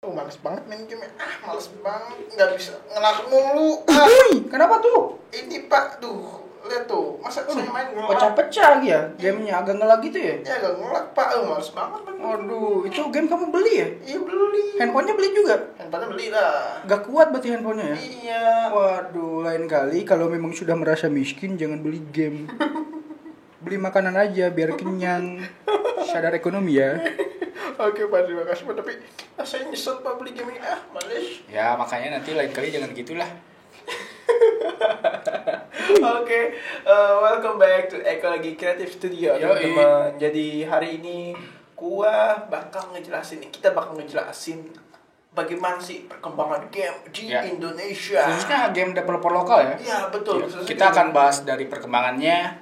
Males banget main game. Males banget. Nggak bisa ngelak mulu. Kenapa tuh? Ini pak, lihat tuh. Masa saya main ngelak? Pecah-pecah lagi ya? Gamenya agak ngelag gitu ya? Ya agak ngelak pak. Males banget main game. Aduh, itu game kamu beli ya? Iya beli. Handphonenya beli juga? Handphonenya beli lah. Gak kuat berarti handphonenya ya? Iya. Waduh, lain kali kalau memang sudah merasa miskin jangan beli game. Beli makanan aja biar kenyang. Sadar ekonomi ya. Oke pak, terima kasih pak. Tapi saya nyesel pak beli game ini. Males. Ya makanya nanti lain kali jangan gitulah. Oke, welcome back to Ekologi Creative Studio teman-teman. Jadi hari ini kita bakal ngejelasin bagaimana sih perkembangan game di Indonesia. Khususnya game developer lokal ya. Iya betul. Ya, kita akan bahas dari perkembangannya,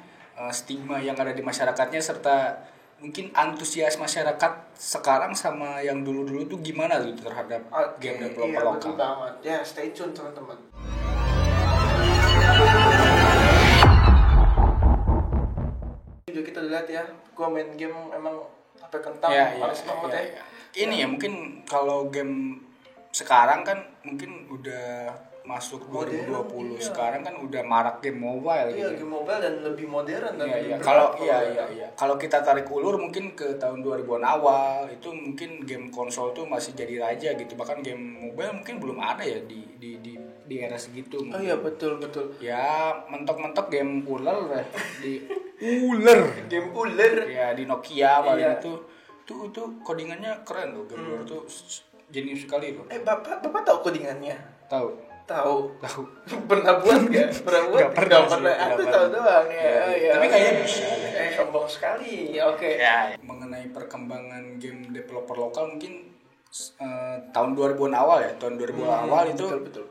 stigma yang ada di masyarakatnya, serta mungkin antusias masyarakat sekarang sama yang dulu-dulu tuh gimana tuh terhadap game developer lokal. Betul banget. Ya, stay tune teman-teman. Video kita lihat ya, gua main game emang sampai kentang, males banget ya. Ini ya mungkin kalau game sekarang kan mungkin udah masuk 2020 modern, sekarang kan udah marak game mobile gitu. Iya, game mobile dan lebih modern dan lebih Kalau kalau kita tarik ulur mungkin ke tahun 2000-an awal itu mungkin game konsol tuh masih jadi raja gitu. Bahkan game mobile mungkin belum ada ya di era segitu. Oh iya betul. Ya, mentok-mentok game ular di game ular. Ya di Nokia paling itu codingannya keren loh, game ular tuh jenius sekali loh. Bapak tahu codingannya? Tahu. Pernah buat nggak? Nggak pernah. Aku tahu doang ya. Tapi kayaknya bisa. Sombong sekali. Oke. Ya, mengenai perkembangan game developer lokal mungkin tahun 2000-an awal ya. Tahun 2000-an awal itu betul.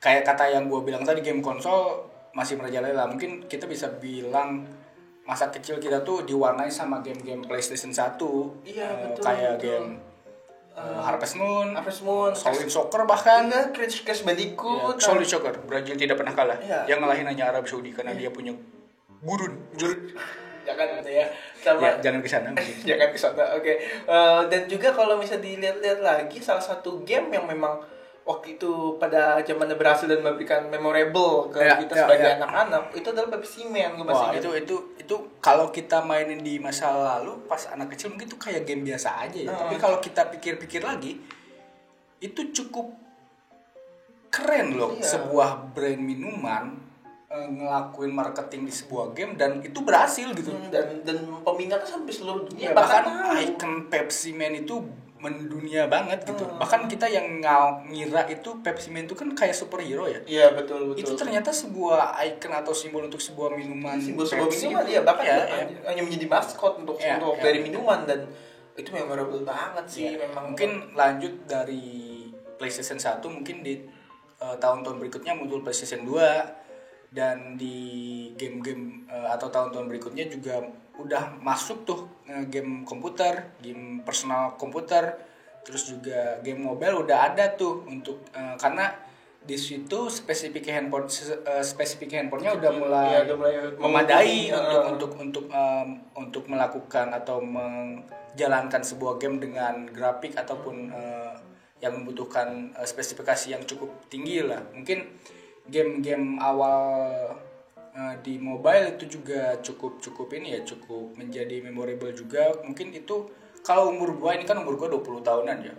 Kayak kata yang gue bilang tadi, game konsol masih merajalela. Mungkin kita bisa bilang masa kecil kita tuh diwarnai sama game-game PlayStation 1. Iya, betul. Kayak game Harvest Moon, Shaolin Soccer bahkan Crash Bandicoot, Shaolin Soccer, Brazil tidak pernah kalah. Ya. Yang ngalahin hanya Arab Saudi karena dia punya gurun. Jangan ya, sama jangan kesana. Jangan kesana. Oke. Dan juga kalau misalnya dilihat-lihat lagi, salah satu game yang memang waktu itu pada zamannya berhasil dan memberikan memorable ke kita sebagai anak-anak itu adalah Pepsi Man. Wah, itu kalau kita mainin di masa lalu pas anak kecil mungkin itu kayak game biasa aja ya. Tapi kalau kita pikir-pikir lagi itu cukup keren loh. Sebuah brand minuman ngelakuin marketing di sebuah game dan itu berhasil gitu. Dan peminatnya sampai seluruh dunia. Bahkan icon Pepsi Man itu mendunia banget gitu. Bahkan kita yang ngira itu Pepsi Man itu kan kayak superhero ya. Iya, betul. Itu ternyata sebuah icon atau simbol untuk sebuah minuman. Simbol sebuah minuman ya, bahkan hanya menjadi maskot untuk dari minuman, dan itu memorable banget sih memang. Mungkin lanjut dari PlayStation 1 mungkin di tahun-tahun berikutnya muncul PlayStation 2, dan di game-game atau tahun-tahun berikutnya juga udah masuk tuh game komputer, game personal komputer, terus juga game mobile udah ada tuh untuk karena di situ spesifik handphonenya udah mulai memadai untuk melakukan atau menjalankan sebuah game dengan grafik ataupun yang membutuhkan spesifikasi yang cukup tinggi lah. Mungkin game-game awal di mobile itu juga cukup menjadi memorable juga. Mungkin itu kalau umur gua, ini kan umur gua 20 tahunan ya.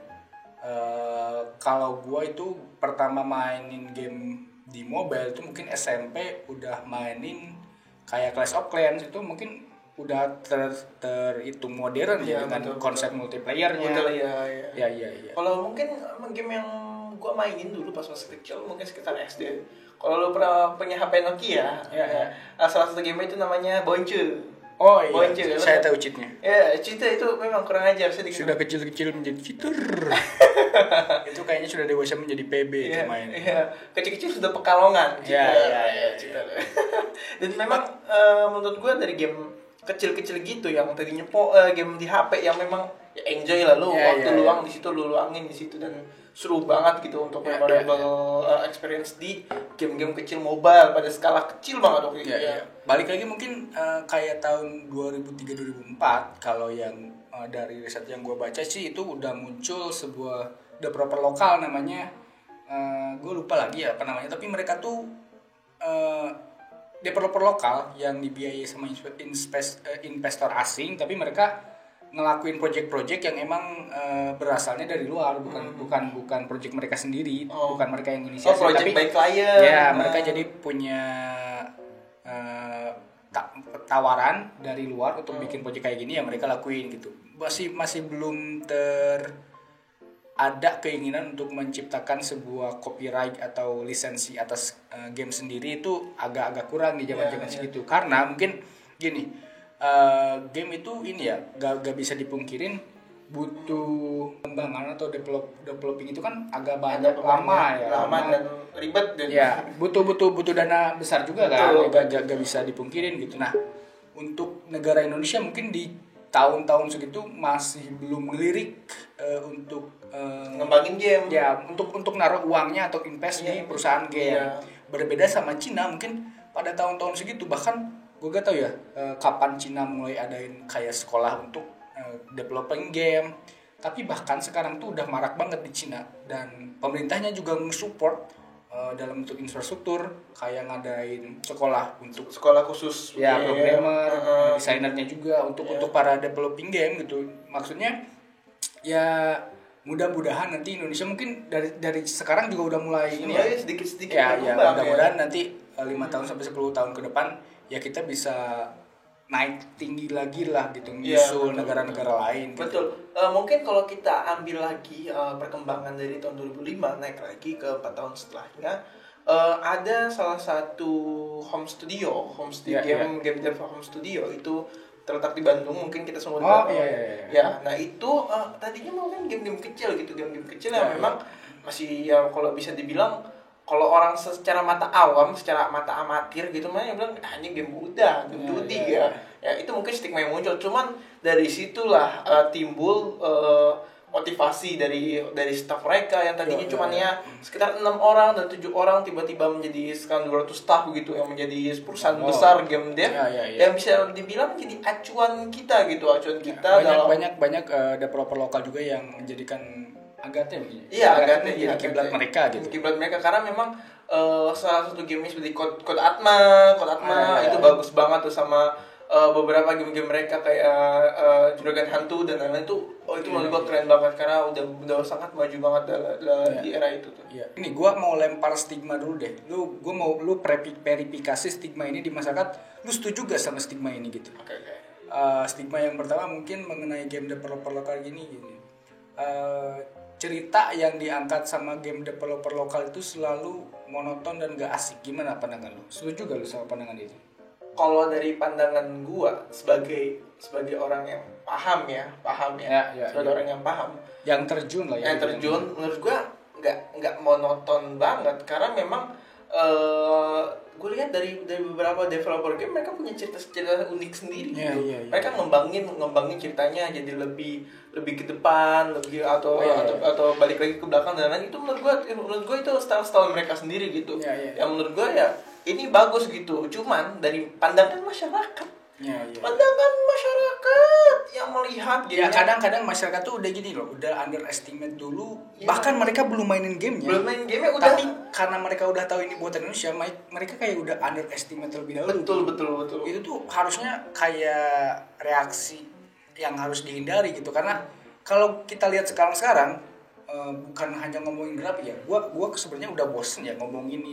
Kalau gua itu pertama mainin game di mobile itu mungkin SMP, udah mainin kayak Clash of Clans, itu mungkin udah terhitung modern ya dengan konsep multiplayernya. Ya. Kalau mungkin game yang gua mainin dulu pas masih kecil mungkin sekitar SD. Kalau lu pernah punya HP Nokia, salah satu game itu namanya Bonce. Oh iya, Bonce, saya tahu cheatnya. Ya, cheatnya itu memang kurang ajar sedikit. Sudah kecil-kecil menjadi cheater. Itu kayaknya sudah dewasa menjadi PB itu main. Iya, kecil-kecil sudah Pekalongan. Iya. Dan memang menurut gue dari game kecil-kecil gitu yang tadinya game di HP yang memang enjoy lah lu, waktu luang di situ lu luangin di situ, dan seru banget gitu untuk memorable experience di game-game kecil mobile pada skala kecil banget waktu itu. Balik lagi mungkin kayak tahun 2003-2004 kalau yang dari riset yang gue baca sih itu udah muncul sebuah developer lokal namanya, gue lupa lagi ya apa namanya, tapi mereka tuh developer lokal yang dibiayai sama investor asing, tapi mereka ngelakuin project-project yang emang berasalnya dari luar, bukan project mereka sendiri, bukan mereka yang inisiasi, project tapi by client. Ya, mereka jadi punya tawaran dari luar untuk bikin project kayak gini, ya mereka lakuin gitu. Masih belum ada keinginan untuk menciptakan sebuah copyright atau lisensi atas game sendiri, itu agak kurang di zaman-zaman segitu. Karena mungkin gini, game itu ini ya gak bisa dipungkirin butuh pengembangan atau developing itu kan agak banyak, lama dan ribet dan ya butuh dana besar juga kan, gak bisa dipungkirin gitu. Nah, untuk negara Indonesia mungkin di tahun-tahun segitu masih belum ngelirik untuk ngembangin game. Ya, untuk naruh uangnya atau invest di perusahaan game. Berbeda sama Cina, mungkin pada tahun-tahun segitu, bahkan gue gak tahu ya kapan Cina mulai adain kayak sekolah untuk developing game. Tapi bahkan sekarang tuh udah marak banget di Cina, dan pemerintahnya juga nge-support dalam bentuk infrastruktur, kayak ngadain sekolah khusus ya, programmer, desainernya juga untuk para developing game gitu. Maksudnya ya mudah-mudahan nanti Indonesia mungkin dari sekarang juga udah mulai ini ya sedikit-sedikit ya mudah-mudahan nanti 5 tahun sampai 10 tahun ke depan ya kita bisa naik tinggi lagi lah gitu, nyusul negara-negara lain gitu. Betul. Mungkin kalau kita ambil lagi perkembangan dari tahun 2005 naik lagi ke 4 tahun setelahnya, ada salah satu game dev home studio itu terletak di Bandung, mungkin kita semua tahu. Ya, nah itu tadinya mungkin game-game kecil gitu, game-game kecil yang memang masih ya kalau bisa dibilang, kalau orang secara mata awam, secara mata amatir gitu mah yang bilang hanya game Buddha, game 2D ya. Ya itu mungkin stigma yang muncul. Cuman dari situlah timbul motivasi dari staff mereka yang tadinya cuma ya sekitar 6 orang dan 7 orang tiba-tiba menjadi sekarang 200 staff gitu, yang menjadi perusahaan besar game dev yang bisa dibilang jadi acuan kita gitu, banyak developer lokal juga yang menjadikan Agate begini. Iya, Agate jadi kiblat mereka gitu. Kiblat mereka karena memang salah satu game seperti Code Atma itu bagus banget tuh, sama beberapa game-game mereka kayak Juragan Hantu dan lain-lain tuh. Itu menurut gua keren banget karena udah sangat maju banget di era itu tuh. Iya. Ini gua mau lempar stigma dulu deh. Lu verifikasi stigma ini di masyarakat. Lu setuju gak sama stigma ini gitu? Oke. Stigma yang pertama mungkin mengenai game developer lokal gini. Cerita yang diangkat sama game developer lokal itu selalu monoton dan gak asik. Gimana pandangan lu? Setuju gak lu sama pandangan itu? Kalau dari pandangan gua sebagai orang yang paham ya. Sebagai orang yang paham, yang terjun lah ya. Yang terjun, menurut gua nggak monoton banget karena memang gue lihat dari beberapa developer game mereka punya cerita unik sendiri gitu. Mereka ngembangin ceritanya jadi lebih ke depan, atau balik lagi ke belakang dan lain. Itu menurut gue itu style mereka sendiri gitu. Yang menurut gue ya ini bagus gitu. Cuman dari pandangan masyarakat, pandangan masyarakat yang melihat gitu. Ya kadang-kadang masyarakat tuh udah gini loh, udah underestimate dulu. Bahkan mereka belum mainin gamenya. Udah. Tapi karena mereka udah tahu ini buatan Indonesia, mereka kayak udah underestimate terlebih dahulu. Betul. Itu tuh harusnya kayak reaksi yang harus dihindari gitu. Karena kalau kita lihat sekarang bukan hanya ngomongin grafik ya. Gua sebenarnya udah bosen ya ngomongin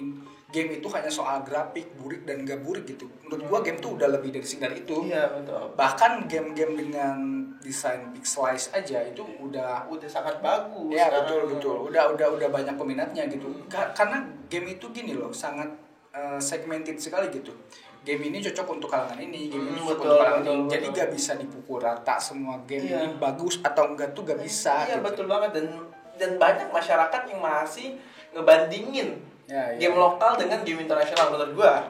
game itu hanya soal grafik, burik dan gak burik gitu. Menurut gua game tuh udah lebih dari sekedar itu. Iya, betul. Bahkan game-game dengan desain pixelize aja itu udah sangat bagus. Ya, betul. Udah banyak peminatnya gitu. Karena game itu gini loh, sangat segmented sekali gitu. Game ini cocok untuk kalangan ini, game ini cocok untuk kalangan ini. Jadi gak bisa dipukul rata semua game ini bagus atau enggak tuh gak bisa. Iya, gitu. betul banget, dan banyak masyarakat yang masih ngebandingin game lokal dengan game internasional. Menurut gua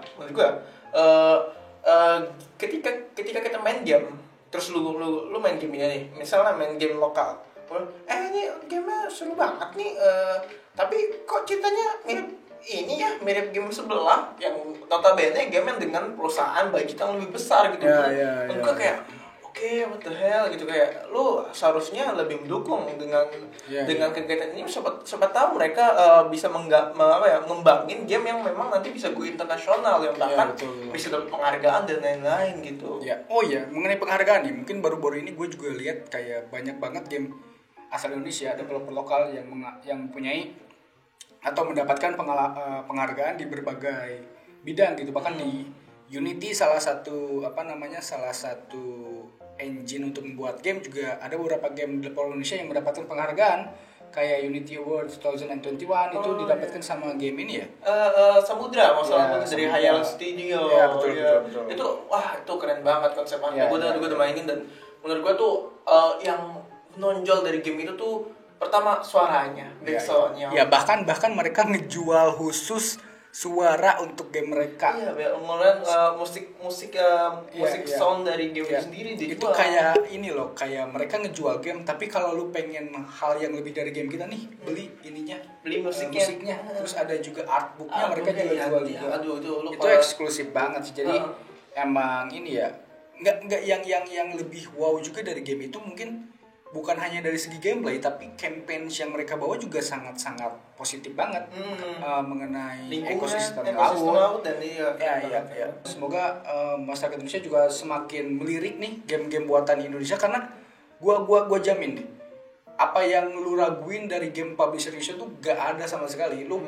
ketika kita main game, terus lu main game ini nih, misalnya main game lokal, ini gamenya seru banget nih, tapi kok ceritanya mirip game sebelah yang notabene game yang dengan perusahaan budget yang lebih besar gitu. Menurut gua kayak oke, what the hell gitu, kayak lu seharusnya lebih mendukung dengan kegiatan ini. Siapa tahu mereka bisa ngembangin game yang memang nanti bisa go internasional, yang bahkan bisa dapat penghargaan dan lain-lain gitu. Ya. Oh ya, mengenai penghargaan nih, mungkin baru-baru ini gue juga lihat kayak banyak banget game asal Indonesia, developer lokal yang mempunyai atau mendapatkan penghargaan di berbagai bidang gitu. Bahkan di Unity salah satu engine untuk membuat game, juga ada beberapa game developer Indonesia yang mendapatkan penghargaan kayak Unity Award 2021 itu didapatkan sama game ini ya. Samudra dari Hayal Studio. Ya, betul. Itu itu keren banget konsepnya. Gue udah mainin, dan menurut gue tuh yang nonjol dari game itu tuh pertama suaranya, backsoundnya. Ya, bahkan mereka ngejual khusus suara untuk game mereka. Iya, ngeliat musik sound dari game sendiri itu kayak ini loh, kayak mereka ngejual game, tapi kalau lu pengen hal yang lebih dari game kita nih, beli musiknya. Terus ada juga artbooknya, mereka juga jual juga. Itu eksklusif banget sih. Jadi emang ini ya, nggak yang lebih wow juga dari game itu mungkin bukan hanya dari segi gameplay, tapi campaign yang mereka bawa juga sangat-sangat positif banget mengenai ekosistem laut. Dan iya. Semoga masyarakat Indonesia juga semakin melirik nih game-game buatan Indonesia, karena gua jamin nih, apa yang lu raguin dari game publisher Indonesia tuh gak ada sama sekali. Lu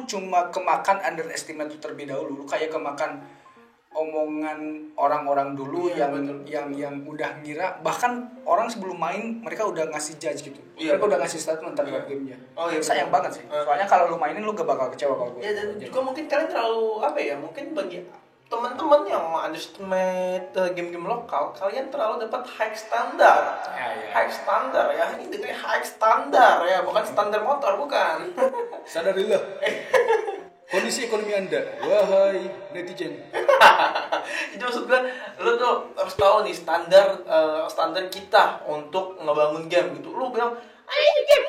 cuma kemakan underestimate tuh terlebih dahulu. Lu kayak kemakan omongan orang-orang dulu yang udah ngira, bahkan orang sebelum main mereka udah ngasih judge gitu. Mereka udah ngasih statement terhadap gamenya. Sayang banget sih. Soalnya kalau lu mainin lu gak bakal kecewa kalau gue. Ya, dan juga mungkin kalian terlalu mungkin bagi teman-teman yang underestimate game-game lokal, kalian terlalu dapat high standar. High standar ya. Ini dengerin high standar ya, bukan standar motor, bukan. Sadarilah kondisi ekonomi Anda, wahai netizen. Jadi maksud gue, lu tuh harus tahu nih standar kita untuk ngebangun game gitu. Lu bilang, ini game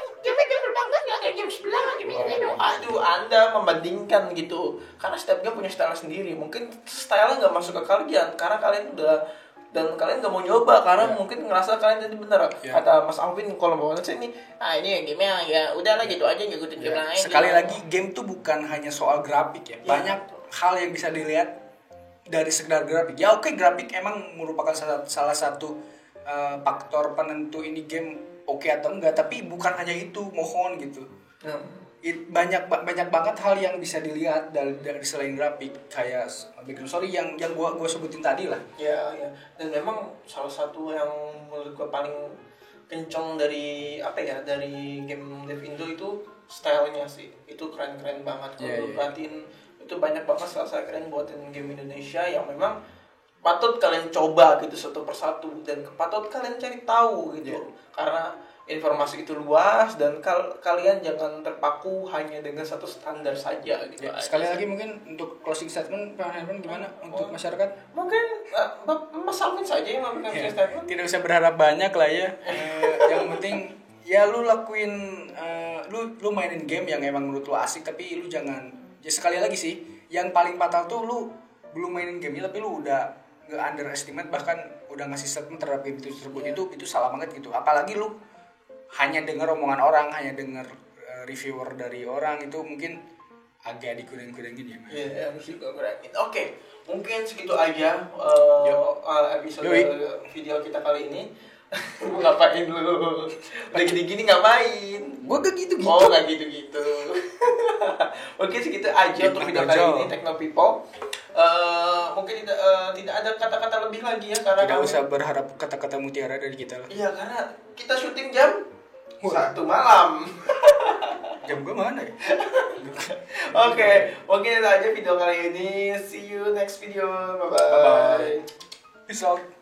bagus nggak kayak game sebelah lagi. Aduh, Anda membandingkan gitu. Karena setiap game punya style sendiri. Mungkin style-nya nggak masuk ke kalian, karena kalian kalian gak mau nyoba karena mungkin ngerasa kalian jadi bener. Kata Mas Alvin kalau mau ngeliat ini game-nya ya udahlah gitu aja, ngikutin game lain. Sekali lagi, game tuh bukan hanya soal grafik ya. Banyak hal yang bisa dilihat dari sekedar grafik. Ya oke, grafik emang merupakan salah satu faktor penentu ini game oke atau enggak, tapi bukan hanya itu, mohon gitu. Banyak banget hal yang bisa dilihat dari selain grafik, kayak background story yang gua sebutin tadi lah. Ya. Dan memang salah satu yang menurut gua paling kenceng dari dari game Dev Indo itu stylenya sih. Itu keren-keren banget. Kalau lu perhatiin, itu banyak banget style keren buatan game Indonesia yang memang patut kalian coba gitu satu persatu, dan patut kalian cari tahu gitu. Karena informasi itu luas, dan kalian jangan terpaku hanya dengan satu standar saja gitu. Sekali lagi mungkin untuk closing statement Pak Herman gimana untuk masyarakat? Mungkin Mas Alvin saja yang memberikan closing statement. Tidak usah berharap banyak lah ya. Yang penting ya lu lakuin, lu mainin game yang emang menurut lu asik, tapi lu jangan, ya sekali lagi sih, yang paling fatal tuh lu belum mainin gamenya tapi lu udah nge-underestimate, bahkan udah ngasih statement terhadap game itu tersebut. Itu salah banget gitu. Apalagi lu hanya dengar omongan orang, hanya dengar reviewer dari orang, itu mungkin agak dikurang-kurangin ya. Iya, dikurangin. Oke, mungkin segitu aja episode video kita kali ini. Ngapain lu? Lagi gini ngapain? Gua gak gitu-gitu. Oh, gak gitu-gitu. Oke, segitu aja untuk video kali ini, Techno People. Mungkin tidak ada kata-kata lebih lagi ya, karena tidak usah berharap kata-kata mutiara dari kita lah. Iya, karena kita syuting jam 1 malam. Jam gue mana ya? Oke, mungkin itu aja video kali ini. See you next video. Bye-bye. Peace out.